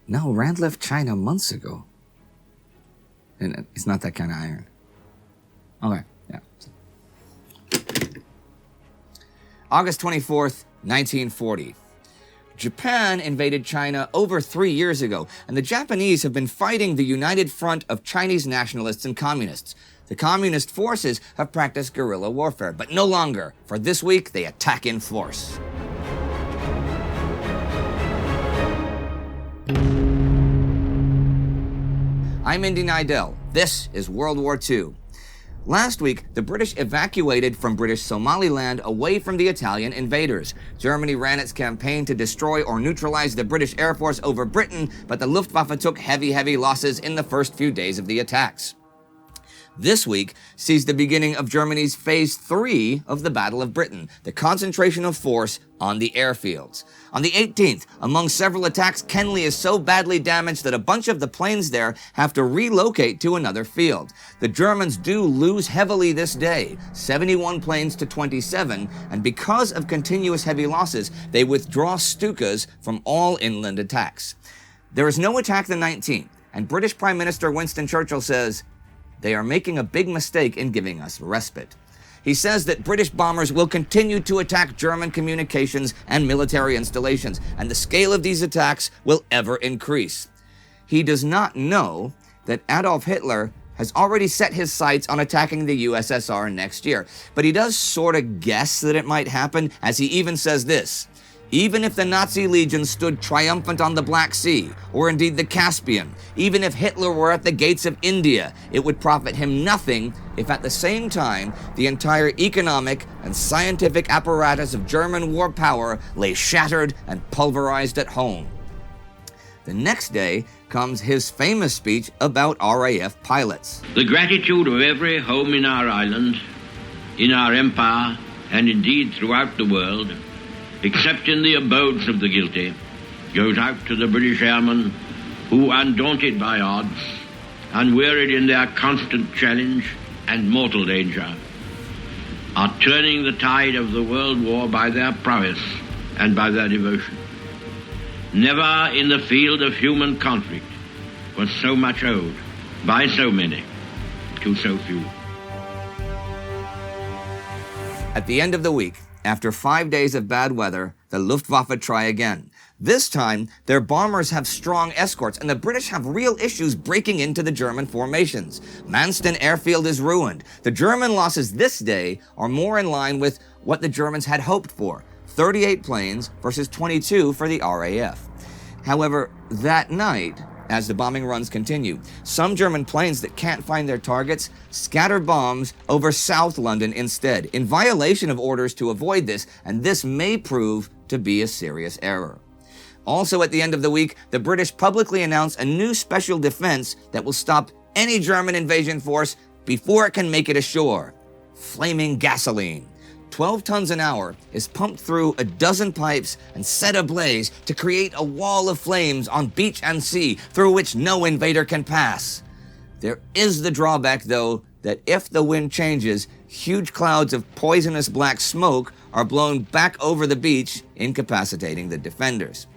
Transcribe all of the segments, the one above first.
No, Rand left China months ago. And it's not that kind of iron. Okay, yeah. August 24th, 1940. Japan invaded China over 3 years ago, and the Japanese have been fighting the United Front of Chinese nationalists and communists. The communist forces have practiced guerrilla warfare, but no longer. For this week, they attack in force. I'm Indy Neidell. This is World War II. Last week, the British evacuated from British Somaliland away from the Italian invaders. Germany ran its campaign to destroy or neutralize the British Air Force over Britain, but the Luftwaffe took heavy losses in the first few days of the attacks. This week sees the beginning of Germany's Phase 3 of the Battle of Britain, the concentration of force on the airfields. On the 18th, among several attacks, Kenley is so badly damaged that a bunch of the planes there have to relocate to another field. The Germans do lose heavily this day, 71 planes to 27, and because of continuous heavy losses, they withdraw Stukas from all inland attacks. There is no attack the 19th, and British Prime Minister Winston Churchill says, "They are making a big mistake in giving us respite." He says that British bombers will continue to attack German communications and military installations, and the scale of these attacks will ever increase. He does not know that Adolf Hitler has already set his sights on attacking the USSR next year, but he does sort of guess that it might happen, as he even says this: "Even if the Nazi legion stood triumphant on the Black Sea, or indeed the Caspian, even if Hitler were at the gates of India, it would profit him nothing if at the same time the entire economic and scientific apparatus of German war power lay shattered and pulverized at home." The next day comes his famous speech about RAF pilots. "The gratitude of every home in our island, in our empire, and indeed throughout the world, except in the abodes of the guilty, goes out to the British airmen who, undaunted by odds, unwearied in their constant challenge and mortal danger, are turning the tide of the world war by their prowess and by their devotion. Never in the field of human conflict was so much owed by so many to so few." At the end of the week, after 5 days of bad weather, the Luftwaffe try again. This time, their bombers have strong escorts, and the British have real issues breaking into the German formations. Manston airfield is ruined. The German losses this day are more in line with what the Germans had hoped for: 38 planes versus 22 for the RAF. However, that night, as the bombing runs continue, some German planes that can't find their targets scatter bombs over South London instead, in violation of orders to avoid this, and this may prove to be a serious error. Also at the end of the week, the British publicly announce a new special defense that will stop any German invasion force before it can make it ashore: flaming gasoline. 12 tons an hour is pumped through a dozen pipes and set ablaze to create a wall of flames on beach and sea through which no invader can pass. There is the drawback, though, that if the wind changes, huge clouds of poisonous black smoke are blown back over the beach, incapacitating the defenders.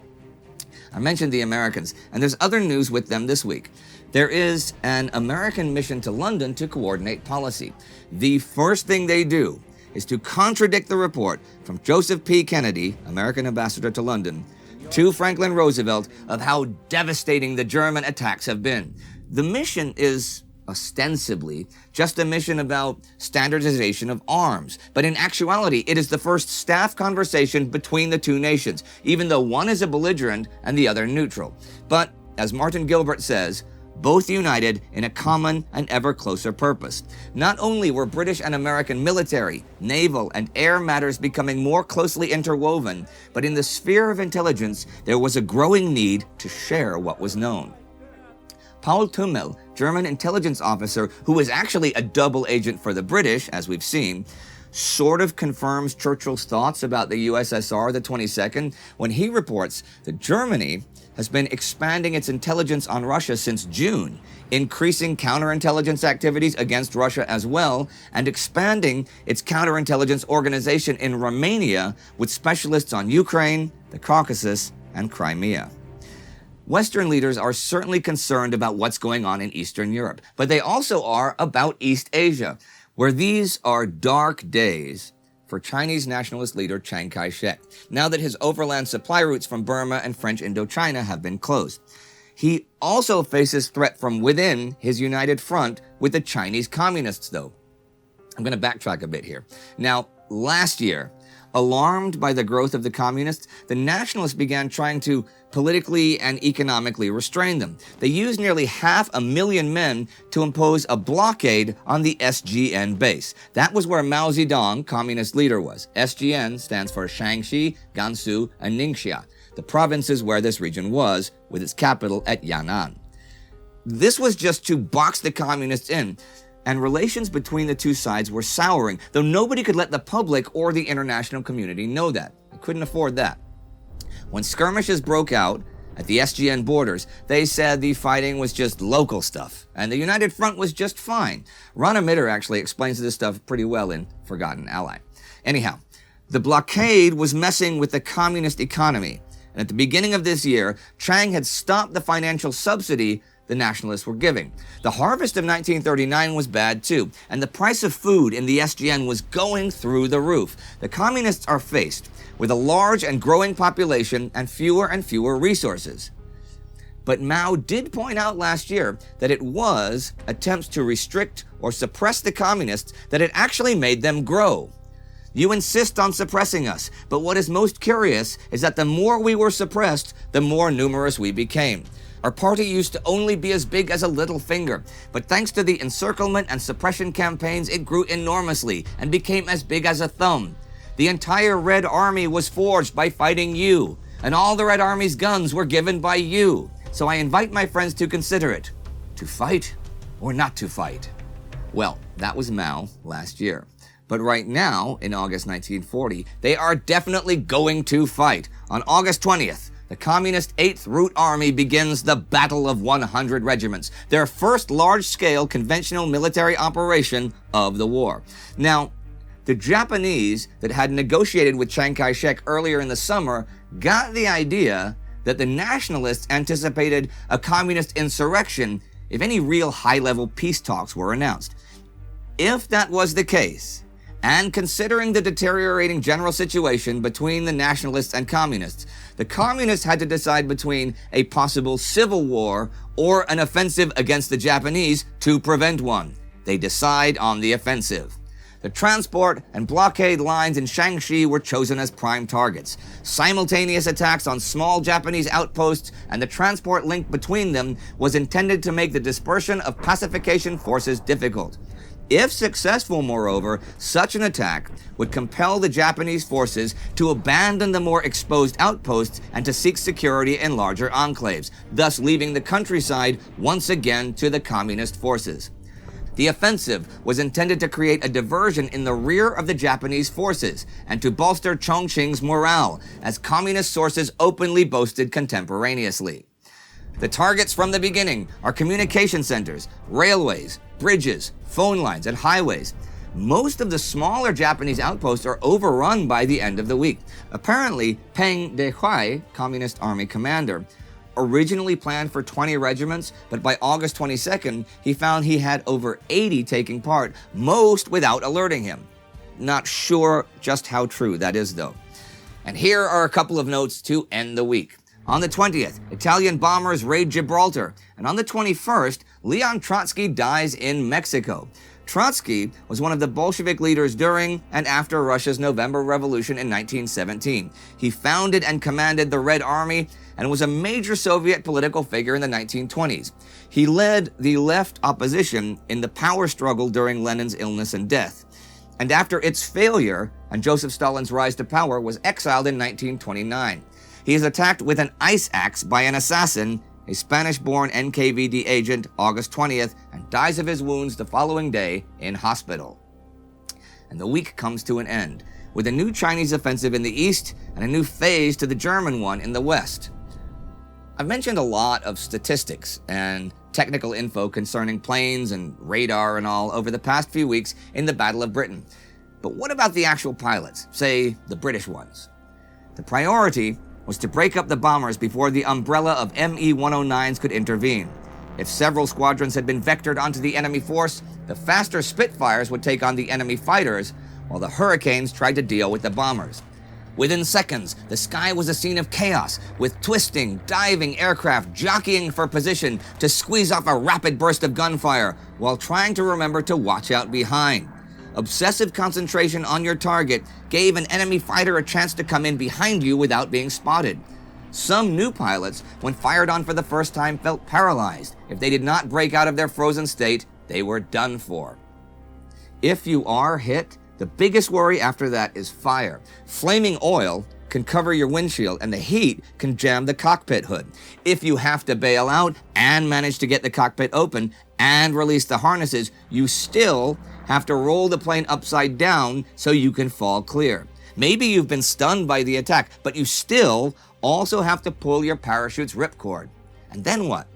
I mentioned the Americans, and there's other news with them this week. There is an American mission to London to coordinate policy. The first thing they do is to contradict the report from Joseph P. Kennedy, American ambassador to London, to Franklin Roosevelt of how devastating the German attacks have been. The mission is ostensibly just a mission about standardization of arms, but in actuality, it is the first staff conversation between the two nations, even though one is a belligerent and the other neutral. But, as Martin Gilbert says, both united in a common and ever closer purpose. Not only were British and American military, naval, and air matters becoming more closely interwoven, but in the sphere of intelligence, there was a growing need to share what was known. Paul Tummel, German intelligence officer who was actually a double agent for the British, as we've seen, sort of confirms Churchill's thoughts about the USSR the 22nd when he reports that Germany has been expanding its intelligence on Russia since June, increasing counterintelligence activities against Russia as well, and expanding its counterintelligence organization in Romania with specialists on Ukraine, the Caucasus, and Crimea. Western leaders are certainly concerned about what's going on in Eastern Europe, but they also are about East Asia, where these are dark days for Chinese nationalist leader Chiang Kai-shek, now that his overland supply routes from Burma and French Indochina have been closed. He also faces threat from within his united front with the Chinese communists, though. I'm going to backtrack a bit here. Now, last year, alarmed by the growth of the communists, the nationalists began trying to politically and economically restrain them. They used nearly 500,000 men to impose a blockade on the SGN base. That was where Mao Zedong, communist leader, was. SGN stands for Shaanxi, Gansu, and Ningxia, the provinces where this region was, with its capital at Yan'an. This was just to box the communists in, and relations between the two sides were souring, though nobody could let the public or the international community know that. They couldn't afford that. When skirmishes broke out at the SGN borders, they said the fighting was just local stuff, and the United Front was just fine. Rana Mitter actually explains this stuff pretty well in Forgotten Ally. Anyhow, the blockade was messing with the communist economy, and at the beginning of this year, Chiang had stopped the financial subsidy the nationalists were giving. The harvest of 1939 was bad too, and the price of food in the SGN was going through the roof. The communists are faced with a large and growing population and fewer resources. But Mao did point out last year that it was attempts to restrict or suppress the communists that had actually made them grow. You insist on suppressing us, but what is most curious is that the more we were suppressed, the more numerous we became. Our party used to only be as big as a little finger, but thanks to the encirclement and suppression campaigns, it grew enormously and became as big as a thumb. The entire Red Army was forged by fighting you, and all the Red Army's guns were given by you. So I invite my friends to consider it. To fight or not to fight? Well, that was Mao last year. But right now, in August 1940, they are definitely going to fight. On August 20th, the Communist 8th Root Army begins the Battle of 100 Regiments, their first large-scale conventional military operation of the war. Now, the Japanese that had negotiated with Chiang Kai-shek earlier in the summer got the idea that the nationalists anticipated a communist insurrection if any real high-level peace talks were announced. If that was the case, and considering the deteriorating general situation between the nationalists and communists, the communists had to decide between a possible civil war or an offensive against the Japanese to prevent one. They decide on the offensive. The transport and blockade lines in Shaanxi were chosen as prime targets. Simultaneous attacks on small Japanese outposts and the transport link between them was intended to make the dispersion of pacification forces difficult. If successful, moreover, such an attack would compel the Japanese forces to abandon the more exposed outposts and to seek security in larger enclaves, thus leaving the countryside once again to the communist forces. The offensive was intended to create a diversion in the rear of the Japanese forces and to bolster Chongqing's morale, as communist sources openly boasted contemporaneously. The targets from the beginning are communication centers, railways, bridges, phone lines, and highways. Most of the smaller Japanese outposts are overrun by the end of the week. Apparently, Peng Dehuai, Communist Army commander, originally planned for 20 regiments, but by August 22nd, he found he had over 80 taking part, most without alerting him. Not sure just how true that is, though. And here are a couple of notes to end the week. On the 20th, Italian bombers raid Gibraltar, and on the 21st, Leon Trotsky dies in Mexico. Trotsky was one of the Bolshevik leaders during and after Russia's November Revolution in 1917. He founded and commanded the Red Army and was a major Soviet political figure in the 1920s. He led the left opposition in the power struggle during Lenin's illness and death. And after its failure and Joseph Stalin's rise to power, was exiled in 1929. He is attacked with an ice axe by an assassin, a Spanish-born NKVD agent, August 20th, and dies of his wounds the following day in hospital. And the week comes to an end, with a new Chinese offensive in the east and a new phase to the German one in the west. I've mentioned a lot of statistics and technical info concerning planes and radar and all over the past few weeks in the Battle of Britain. But what about the actual pilots, say the British ones? The priority was to break up the bombers before the umbrella of Me-109s could intervene. If several squadrons had been vectored onto the enemy force, the faster Spitfires would take on the enemy fighters, while the Hurricanes tried to deal with the bombers. Within seconds, the sky was a scene of chaos, with twisting, diving aircraft jockeying for position to squeeze off a rapid burst of gunfire, while trying to remember to watch out behind. Obsessive concentration on your target gave an enemy fighter a chance to come in behind you without being spotted. Some new pilots, when fired on for the first time, felt paralyzed. If they did not break out of their frozen state, they were done for. If you are hit, the biggest worry after that is fire. Flaming oil can cover your windshield, and the heat can jam the cockpit hood. If you have to bail out and manage to get the cockpit open and release the harnesses, you still have to roll the plane upside down so you can fall clear. Maybe you've been stunned by the attack, but you still also have to pull your parachute's ripcord. And then what?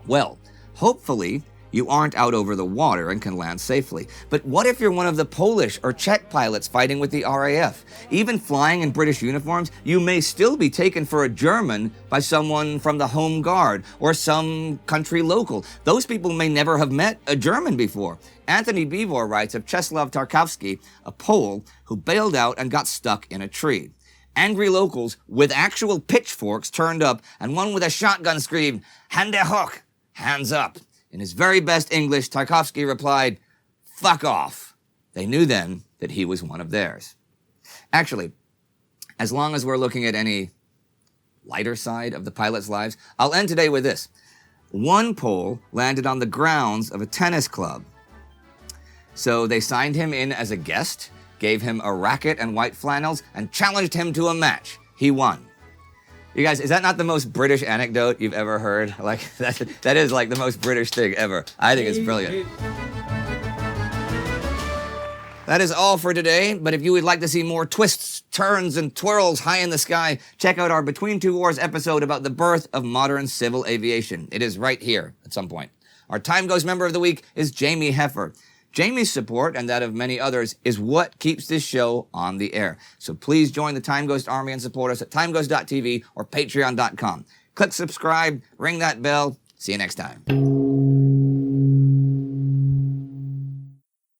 Well, hopefully you aren't out over the water and can land safely. But what if you're one of the Polish or Czech pilots fighting with the RAF? Even flying in British uniforms, you may still be taken for a German by someone from the Home Guard or some country local. Those people may never have met a German before. Anthony Beevor writes of Czesław Tarkowski, a Pole who bailed out and got stuck in a tree. Angry locals with actual pitchforks turned up, and one with a shotgun screamed, "Hände hoch," hands up. In his very best English, Tarkovsky replied, "Fuck off." They knew then that he was one of theirs. Actually, as long as we're looking at any lighter side of the pilots' lives, I'll end today with this. One Pole landed on the grounds of a tennis club. So they signed him in as a guest, gave him a racket and white flannels, and challenged him to a match. He won. You guys, is that not the most British anecdote you've ever heard? Like, that is like the most British thing ever. I think it's brilliant. That is all for today, but if you would like to see more twists, turns, and twirls high in the sky, check out our Between Two Wars episode about the birth of modern civil aviation. It is right here at some point. Our TimeGhost member of the week is Jamie Heffer. Jamie's support, and that of many others, is what keeps this show on the air. So please join the TimeGhost Army and support us at timeghost.tv or patreon.com. Click subscribe, ring that bell. See you next time.